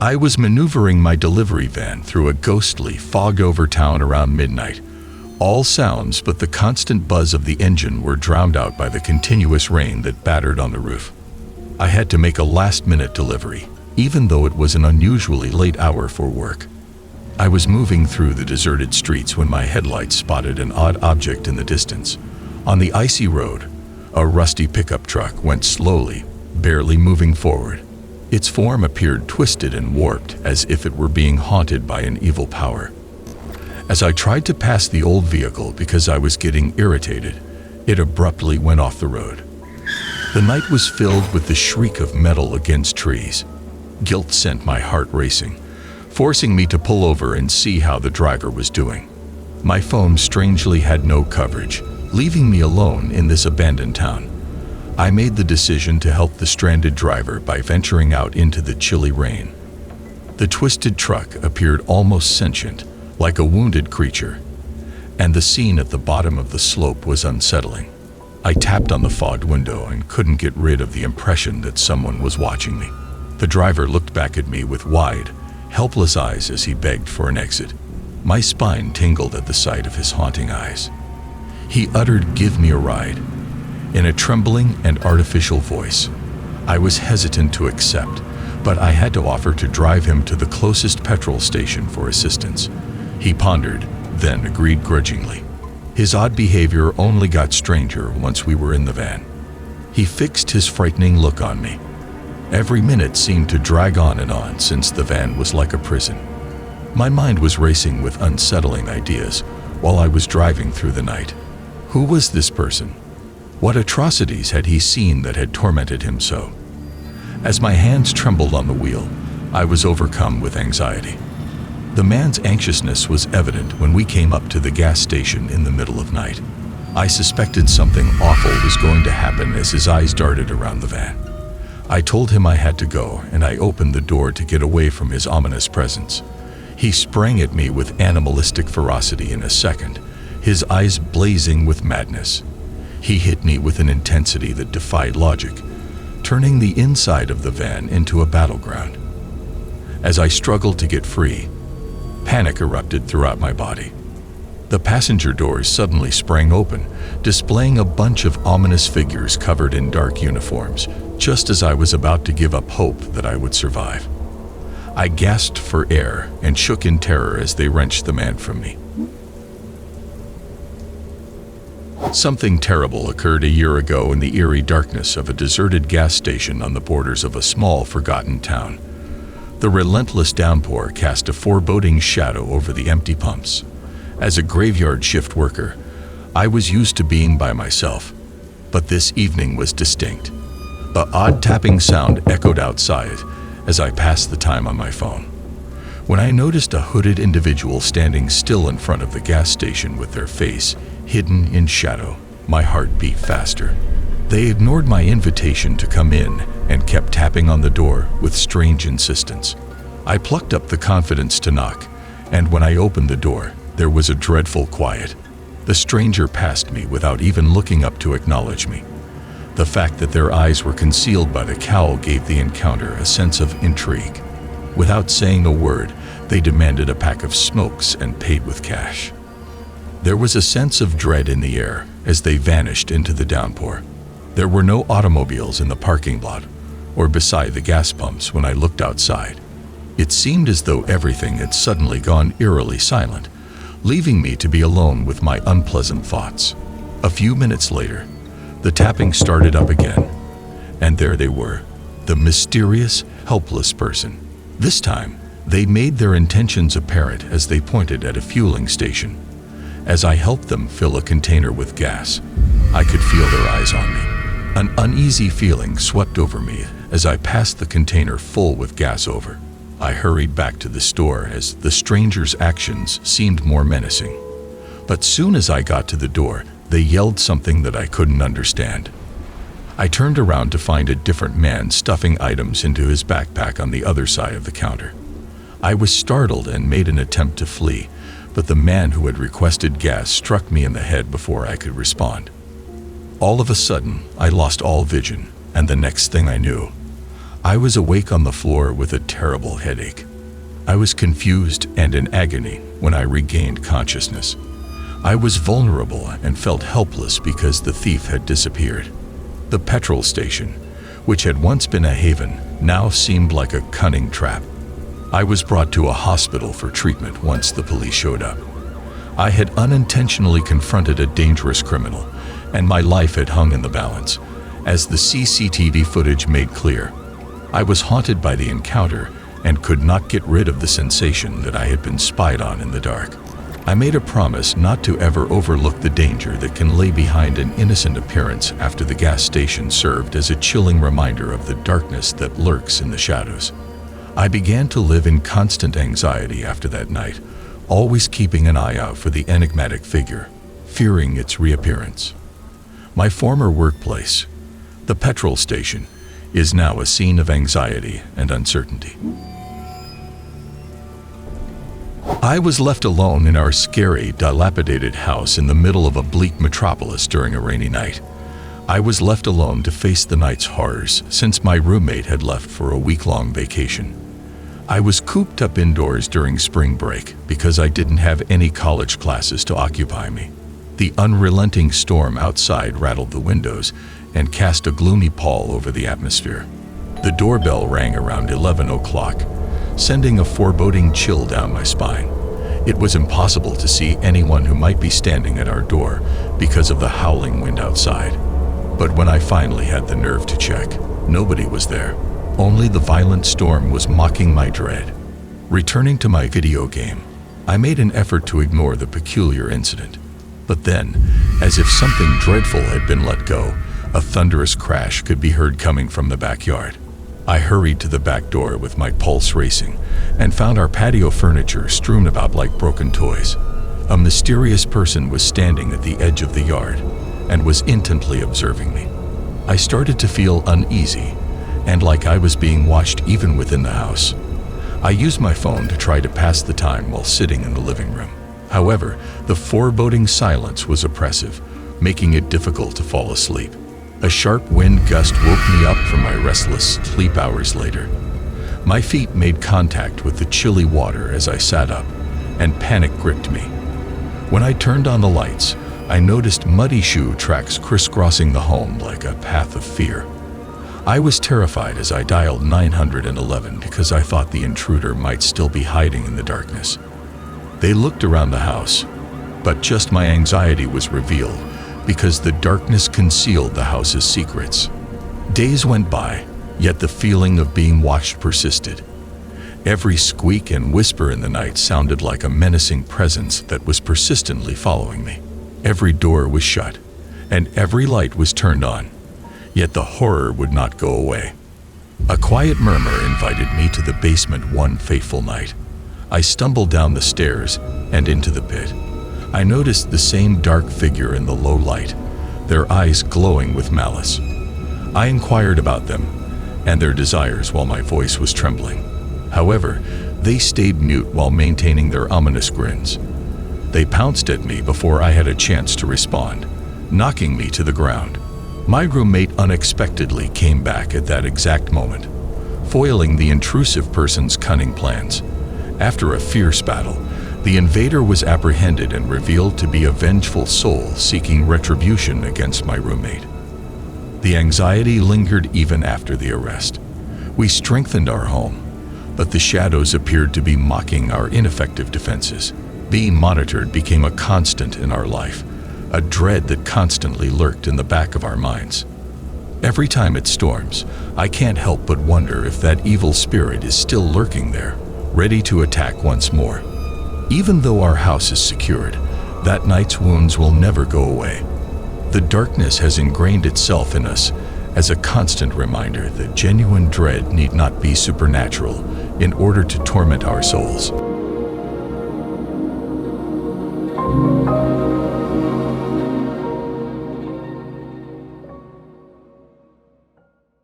I was maneuvering my delivery van through a ghostly, fogged-over town around midnight. All sounds but the constant buzz of the engine were drowned out by the continuous rain that battered on the roof. I had to make a last-minute delivery, even though it was an unusually late hour for work. I was moving through the deserted streets when my headlights spotted an odd object in the distance. On the icy road, a rusty pickup truck went slowly, barely moving forward. Its form appeared twisted and warped, as if it were being haunted by an evil power. As I tried to pass the old vehicle because I was getting irritated, it abruptly went off the road. The night was filled with the shriek of metal against trees. Guilt sent my heart racing, forcing me to pull over and see how the driver was doing. My phone strangely had no coverage, leaving me alone in this abandoned town. I made the decision to help the stranded driver by venturing out into the chilly rain. The twisted truck appeared almost sentient, like a wounded creature, and the scene at the bottom of the slope was unsettling. I tapped on the fogged window and couldn't get rid of the impression that someone was watching me. The driver looked back at me with wide, helpless eyes as he begged for an exit. My spine tingled at the sight of his haunting eyes. He uttered, "Give me a ride," in a trembling and artificial voice. I was hesitant to accept, but I had to offer to drive him to the closest petrol station for assistance. He pondered, then agreed grudgingly. His odd behavior only got stranger once we were in the van. He fixed his frightening look on me. Every minute seemed to drag on and on since the van was like a prison. My mind was racing with unsettling ideas while I was driving through the night. Who was this person? What atrocities had he seen that had tormented him so? As my hands trembled on the wheel, I was overcome with anxiety. The man's anxiousness was evident when we came up to the gas station in the middle of night. I suspected something awful was going to happen as his eyes darted around the van. I told him I had to go, and I opened the door to get away from his ominous presence. He sprang at me with animalistic ferocity in a second, his eyes blazing with madness. He hit me with an intensity that defied logic, turning the inside of the van into a battleground. As I struggled to get free, panic erupted throughout my body. The passenger doors suddenly sprang open, displaying a bunch of ominous figures covered in dark uniforms, just as I was about to give up hope that I would survive. I gasped for air and shook in terror as they wrenched the man from me. Something terrible occurred a year ago in the eerie darkness of a deserted gas station on the borders of a small, forgotten town. The relentless downpour cast a foreboding shadow over the empty pumps. As a graveyard shift worker, I was used to being by myself, but this evening was distinct. The odd tapping sound echoed outside as I passed the time on my phone. When I noticed a hooded individual standing still in front of the gas station with their face hidden in shadow, my heart beat faster. They ignored my invitation to come in and kept tapping on the door with strange insistence. I plucked up the confidence to knock, and when I opened the door, there was a dreadful quiet. The stranger passed me without even looking up to acknowledge me. The fact that their eyes were concealed by the cowl gave the encounter a sense of intrigue. Without saying a word, they demanded a pack of smokes and paid with cash. There was a sense of dread in the air as they vanished into the downpour. There were no automobiles in the parking lot or beside the gas pumps when I looked outside. It seemed as though everything had suddenly gone eerily silent, leaving me to be alone with my unpleasant thoughts. A few minutes later, the tapping started up again, and there they were, the mysterious, helpless person. This time, they made their intentions apparent as they pointed at a fueling station. As I helped them fill a container with gas, I could feel their eyes on me. An uneasy feeling swept over me as I passed the container full with gas over. I hurried back to the store as the stranger's actions seemed more menacing. But soon as I got to the door, they yelled something that I couldn't understand. I turned around to find a different man stuffing items into his backpack on the other side of the counter. I was startled and made an attempt to flee, but the man who had requested gas struck me in the head before I could respond. All of a sudden, I lost all vision, and the next thing I knew, I was awake on the floor with a terrible headache. I was confused and in agony when I regained consciousness. I was vulnerable and felt helpless because the thief had disappeared. The petrol station, which had once been a haven, now seemed like a cunning trap. I was brought to a hospital for treatment once the police showed up. I had unintentionally confronted a dangerous criminal, and my life had hung in the balance, as the CCTV footage made clear. I was haunted by the encounter and could not get rid of the sensation that I had been spied on in the dark. I made a promise not to ever overlook the danger that can lay behind an innocent appearance after the gas station served as a chilling reminder of the darkness that lurks in the shadows. I began to live in constant anxiety after that night, always keeping an eye out for the enigmatic figure, fearing its reappearance. My former workplace, the petrol station, is now a scene of anxiety and uncertainty. I was left alone in our scary, dilapidated house in the middle of a bleak metropolis during a rainy night. I was left alone to face the night's horrors since my roommate had left for a week-long vacation. I was cooped up indoors during spring break because I didn't have any college classes to occupy me. The unrelenting storm outside rattled the windows and cast a gloomy pall over the atmosphere. The doorbell rang around 11 o'clock, sending a foreboding chill down my spine. It was impossible to see anyone who might be standing at our door because of the howling wind outside. But when I finally had the nerve to check, nobody was there. Only the violent storm was mocking my dread. Returning to my video game, I made an effort to ignore the peculiar incident. But then, as if something dreadful had been let go, a thunderous crash could be heard coming from the backyard. I hurried to the back door with my pulse racing and found our patio furniture strewn about like broken toys. A mysterious person was standing at the edge of the yard and was intently observing me. I started to feel uneasy and like I was being watched even within the house. I used my phone to try to pass the time while sitting in the living room. However, the foreboding silence was oppressive, making it difficult to fall asleep. A sharp wind gust woke me up from my restless sleep hours later. My feet made contact with the chilly water as I sat up, and panic gripped me. When I turned on the lights, I noticed muddy shoe tracks crisscrossing the home like a path of fear. I was terrified as I dialed 911 because I thought the intruder might still be hiding in the darkness. They looked around the house, but just my anxiety was revealed because the darkness concealed the house's secrets. Days went by, yet the feeling of being watched persisted. Every squeak and whisper in the night sounded like a menacing presence that was persistently following me. Every door was shut, and every light was turned on, yet the horror would not go away. A quiet murmur invited me to the basement one fateful night. I stumbled down the stairs and into the pit. I noticed the same dark figure in the low light, their eyes glowing with malice. I inquired about them and their desires while my voice was trembling. However, they stayed mute while maintaining their ominous grins. They pounced at me before I had a chance to respond, knocking me to the ground. My roommate unexpectedly came back at that exact moment, foiling the intrusive person's cunning plans. After a fierce battle, the invader was apprehended and revealed to be a vengeful soul seeking retribution against my roommate. The anxiety lingered even after the arrest. We strengthened our home, but the shadows appeared to be mocking our ineffective defenses. Being monitored became a constant in our life, a dread that constantly lurked in the back of our minds. Every time it storms, I can't help but wonder if that evil spirit is still lurking there, ready to attack once more. Even though our house is secured, that night's wounds will never go away. The darkness has ingrained itself in us as a constant reminder that genuine dread need not be supernatural in order to torment our souls.